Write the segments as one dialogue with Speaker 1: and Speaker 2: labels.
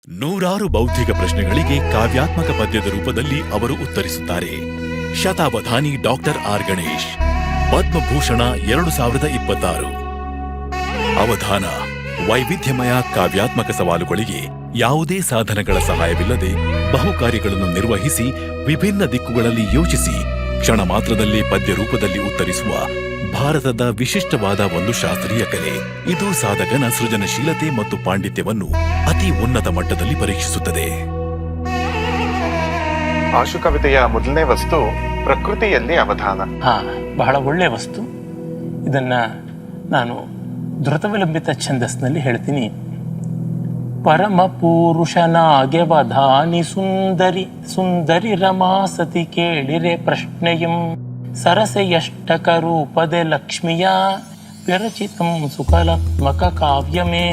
Speaker 1: ನೂರಾರು ಬೌದ್ಧಿಕ ಪ್ರಶ್ನೆಗಳಿಗೆ ಕಾವ್ಯಾತ್ಮಕ ಪದ್ಯದ ರೂಪದಲ್ಲಿ ಅವರು ಉತ್ತರಿಸುತ್ತಾರೆ. ಶತಾವಧಾನಿ ಡಾಕ್ಟರ್ ಆರ್ ಗಣೇಶ್, ಪದ್ಮಭೂಷಣ 2026. ಅವಧಾನ: ವೈವಿಧ್ಯಮಯ ಕಾವ್ಯಾತ್ಮಕ ಸವಾಲುಗಳಿಗೆ ಯಾವುದೇ ಸಾಧನಗಳ ಸಹಾಯವಿಲ್ಲದೆ ಬಹುಕಾರ್ಯಗಳನ್ನು ನಿರ್ವಹಿಸಿ ವಿಭಿನ್ನ ದಿಕ್ಕುಗಳಲ್ಲಿ ಯೋಚಿಸಿ ಕ್ಷಣ ಮಾತ್ರದಲ್ಲಿ ಪದ್ಯ ರೂಪದಲ್ಲಿ ಉತ್ತರಿಸುವ ಭಾರತದ ವಿಶಿಷ್ಟವಾದ ಒಂದು ಶಾಸ್ತ್ರೀಯ ಕಲೆ. ಇದು ಸಾಧಕನ ಸೃಜನಶೀಲತೆ ಮತ್ತು ಪಾಂಡಿತ್ಯವನ್ನು ಅತಿ ಉನ್ನತ ಮಟ್ಟದಲ್ಲಿ ಪರೀಕ್ಷಿಸುತ್ತದೆ.
Speaker 2: ಆಶುಕವಿತೆಯ ಮೊದಲನೇ ವಸ್ತು ಪ್ರಕೃತಿಯಲ್ಲಿ ಅವಧಾನ.
Speaker 3: ಬಹಳ ಒಳ್ಳೆಯ ವಸ್ತು. ಇದನ್ನ ನಾನು ಧೃತವಿಲಂಬಿತ ಛಂದಸ್ನಲ್ಲಿ ಹೇಳ್ತೀನಿ. ಪರಮ ಪೂರುಷನಾಗ್ಯವಧಾನಿ ಸುಂದರಿ ಸುಂದರಿ ರಮಾ ಸತಿ ಕೇಳಿರೆ ಪ್ರಶ್ನೆಯಂ ಸರಸೆಯಷ್ಟಕ ರೂಪದೆ ಲಕ್ಷ್ಮಿಯ ವಿರಚಿತಂ ಸುಕಲಾತ್ಮಕ ಕಾವ್ಯಮೇ.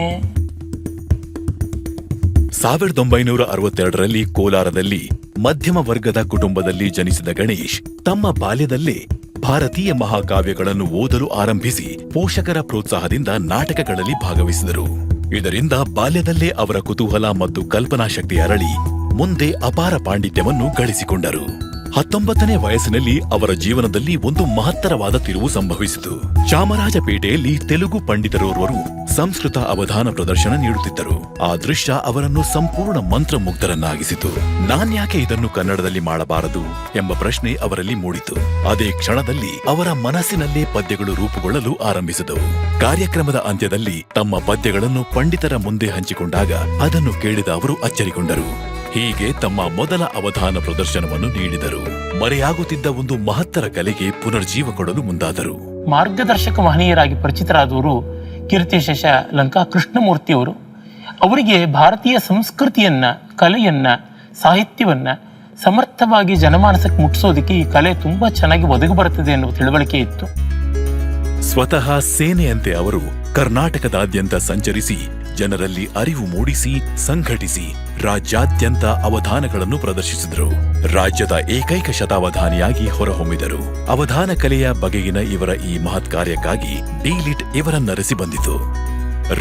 Speaker 1: 1962ರಲ್ಲಿ ಕೋಲಾರದಲ್ಲಿ ಮಧ್ಯಮ ವರ್ಗದ ಕುಟುಂಬದಲ್ಲಿ ಜನಿಸಿದ ಗಣೇಶ್ ತಮ್ಮ ಬಾಲ್ಯದಲ್ಲೇ ಭಾರತೀಯ ಮಹಾಕಾವ್ಯಗಳನ್ನು ಓದಲು ಆರಂಭಿಸಿ ಪೋಷಕರ ಪ್ರೋತ್ಸಾಹದಿಂದ ನಾಟಕಗಳಲ್ಲಿ ಭಾಗವಹಿಸಿದರು. ಇದರಿಂದ ಬಾಲ್ಯದಲ್ಲೇ ಅವರ ಕುತೂಹಲ ಮತ್ತು ಕಲ್ಪನಾಶಕ್ತಿ ಅರಳಿ ಮುಂದೆ ಅಪಾರ ಪಾಂಡಿತ್ಯವನ್ನು ಗಳಿಸಿಕೊಂಡರು. 19ನೇ ವಯಸ್ಸಿನಲ್ಲಿ ಅವರ ಜೀವನದಲ್ಲಿ ಒಂದು ಮಹತ್ತರವಾದ ತಿರುವು ಸಂಭವಿಸಿತು. ಚಾಮರಾಜಪೇಟೆಯಲ್ಲಿ ತೆಲುಗು ಪಂಡಿತರೋರ್ವರು ಸಂಸ್ಕೃತ ಅವಧಾನ ಪ್ರದರ್ಶನ ನೀಡುತ್ತಿದ್ದರು. ಆ ದೃಶ್ಯ ಅವರನ್ನು ಸಂಪೂರ್ಣ ಮಂತ್ರಮುಗ್ಧರನ್ನಾಗಿಸಿತು. ನಾನ್ಯಾಕೆ ಇದನ್ನು ಕನ್ನಡದಲ್ಲಿ ಮಾಡಬಾರದು ಎಂಬ ಪ್ರಶ್ನೆ ಅವರಲ್ಲಿ ಮೂಡಿತು. ಅದೇ ಕ್ಷಣದಲ್ಲಿ ಅವರ ಮನಸ್ಸಿನಲ್ಲೇ ಪದ್ಯಗಳು ರೂಪುಗೊಳ್ಳಲು ಆರಂಭಿಸಿದವು. ಕಾರ್ಯಕ್ರಮದ ಅಂತ್ಯದಲ್ಲಿ ತಮ್ಮ ಪದ್ಯಗಳನ್ನು ಪಂಡಿತರ ಮುಂದೆ ಹಂಚಿಕೊಂಡಾಗ ಅದನ್ನು ಕೇಳಿದ ಅವರು ಅಚ್ಚರಿಗೊಂಡರು. ಹೀಗೆ ತಮ್ಮ ಮೊದಲ ಅವಧಾನ ಪ್ರದರ್ಶನವನ್ನು ನೀಡಿದರು. ಮರೆಯಾಗುತ್ತಿದ್ದ ಒಂದು ಮಹತ್ತರ ಕಲೆಗೆ ಪುನರ್ಜೀವ ಕೊಡಲು ಮುಂದಾದರು.
Speaker 3: ಮಾರ್ಗದರ್ಶಕ ಮಹನೀಯರಾಗಿ ಪರಿಚಿತರಾದವರು ಕೀರ್ತಿಶೇಷ ಲಂಕಾ ಕೃಷ್ಣಮೂರ್ತಿಯವರು. ಅವರಿಗೆ ಭಾರತೀಯ ಸಂಸ್ಕೃತಿಯನ್ನ, ಕಲೆಯನ್ನ, ಸಾಹಿತ್ಯವನ್ನ ಸಮರ್ಥವಾಗಿ ಜನಮಾನಸಕ್ಕೆ ಮುಟ್ಟಿಸೋದಕ್ಕೆ ಈ ಕಲೆ ತುಂಬಾ ಚೆನ್ನಾಗಿ ಒದಗಿ ಬರುತ್ತದೆ ಎನ್ನುವ ತಿಳುವಳಿಕೆ ಇತ್ತು.
Speaker 1: ಸ್ವತಃ ಸೇನೆಯಂತೆ ಅವರು ಕರ್ನಾಟಕದಾದ್ಯಂತ ಸಂಚರಿಸಿ ಜನರಲ್ಲಿ ಅರಿವು ಮೂಡಿಸಿ ಸಂಘಟಿಸಿ ರಾಜ್ಯಾದ್ಯಂತ ಅವಧಾನಗಳನ್ನು ಪ್ರದರ್ಶಿಸಿದರು. ರಾಜ್ಯದ ಏಕೈಕ ಶತಾವಧಾನಿಯಾಗಿ ಹೊರಹೊಮ್ಮಿದರು. ಅವಧಾನ ಕಲೆಯ ಬಗೆಗಿನ ಇವರ ಈ ಮಹತ್ ಕಾರ್ಯಕ್ಕಾಗಿ ಡಿ.ಲಿಟ್ ಇವರನ್ನರಸಿ ಬಂದಿತು.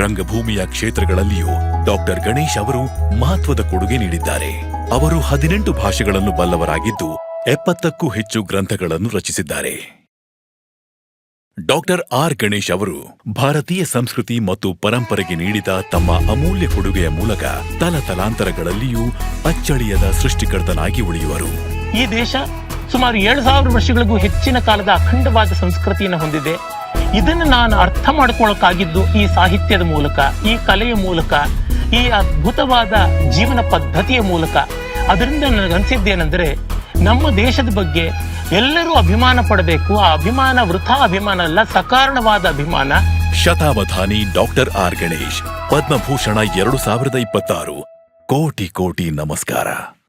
Speaker 1: ರಂಗಭೂಮಿಯ ಕ್ಷೇತ್ರಗಳಲ್ಲಿಯೂ ಡಾಕ್ಟರ್ ಗಣೇಶ್ ಅವರು ಮಹತ್ವದ ಕೊಡುಗೆ ನೀಡಿದ್ದಾರೆ. ಅವರು 18 ಭಾಷೆಗಳನ್ನು ಬಲ್ಲವರಾಗಿದ್ದು 70ಕ್ಕೂ ಹೆಚ್ಚು ಗ್ರಂಥಗಳನ್ನು ರಚಿಸಿದ್ದಾರೆ. ಡಾಕ್ಟರ್ ಆರ್ ಗಣೇಶ್ ಅವರು ಭಾರತೀಯ ಸಂಸ್ಕೃತಿ ಮತ್ತು ಪರಂಪರೆಗೆ ನೀಡಿದ ತಮ್ಮ ಅಮೂಲ್ಯ ಕೊಡುಗೆಯ ಮೂಲಕ ತಲತಲಾಂತರಗಳಲ್ಲಿಯೂ ಅಚ್ಚಳಿಯದ ಸೃಷ್ಟಿಕರ್ತನಾಗಿ ಉಳಿಯುವರು.
Speaker 3: ಈ ದೇಶ ಸುಮಾರು 7000 ವರ್ಷಗಳಿಗೂ ಹೆಚ್ಚಿನ ಕಾಲದ ಅಖಂಡವಾದ ಸಂಸ್ಕೃತಿಯನ್ನು ಹೊಂದಿದೆ. ಇದನ್ನು ನಾನು ಅರ್ಥ ಮಾಡಿಕೊಳ್ಳಕ್ಕಾಗಿದ್ದು ಈ ಸಾಹಿತ್ಯದ ಮೂಲಕ, ಈ ಕಲೆಯ ಮೂಲಕ, ಈ ಅದ್ಭುತವಾದ ಜೀವನ ಪದ್ಧತಿಯ ಮೂಲಕ. ಅದರಿಂದ ನನಗನ್ಸಿದ್ದೇನೆಂದರೆ, ನಮ್ಮ ದೇಶದ ಬಗ್ಗೆ ಎಲ್ಲರೂ ಅಭಿಮಾನ ಪಡಬೇಕು. ಆ ಅಭಿಮಾನ ವೃಥಾ ಅಭಿಮಾನ ಅಲ್ಲ, ಸಕಾರಣವಾದ ಅಭಿಮಾನ.
Speaker 1: ಶತಾವಧಾನಿ ಡಾಕ್ಟರ್ ಆರ್ ಗಣೇಶ್, ಪದ್ಮಭೂಷಣ 2026. ಕೋಟಿ ಕೋಟಿ ನಮಸ್ಕಾರ.